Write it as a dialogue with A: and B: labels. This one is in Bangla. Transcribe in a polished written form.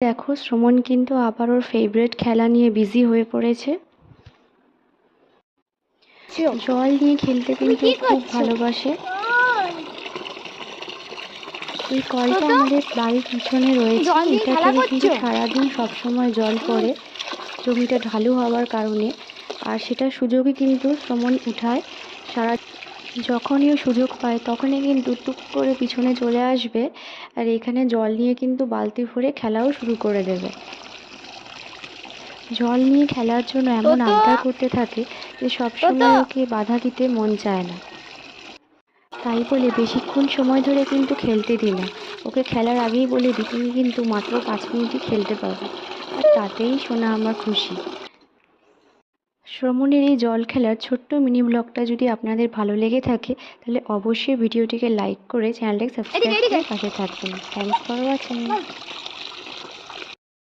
A: দেখো শ্রমণ কিন্তু আবার ওর ফেভারিট খেলা নিয়ে বিজি হয়ে পড়েছে। জল নিয়ে খেলতে কিন্তু খুব ভালোবাসে। এই কলটা আমাদের বাড়ির পিছনে রয়েছে, এটা থেকে কিন্তু সারাদিন সবসময় জল পড়ে জমিটা ঢালু হওয়ার কারণে, আর সেটা সুযোগই কিন্তু শ্রমণ উঠায়। যখনই ও সুযোগ পায় তখনই কিন্তু টুক করে পিছনে চলে আসবে, আর এখানে জল নিয়ে কিন্তু বালতি ভরে খেলাও শুরু করে দেবে। জল নিয়ে খেলার জন্য এমন আবদার করতে থাকে যে সবসময় ওকে বাধা দিতে মন চায় না। তাই বলে বেশিক্ষণ সময় ধরে কিন্তু খেলতে দিই না, ওকে খেলার আগেই বলে দিই তুমি কিন্তু মাত্র 5 মিনিটই খেলতে পারবে, আর তাতেই সোনা আমার খুশি। শ্রমণের এই জল খেলার ছোট্ট মিনি ব্লগটা যদি আপনাদের ভালো লেগে থাকে তাহলে অবশ্যই ভিডিওটিকে লাইক করে চ্যানেলটাকে সাবস্ক্রাইব করে পাশে থাকবেন। Thanks for watching.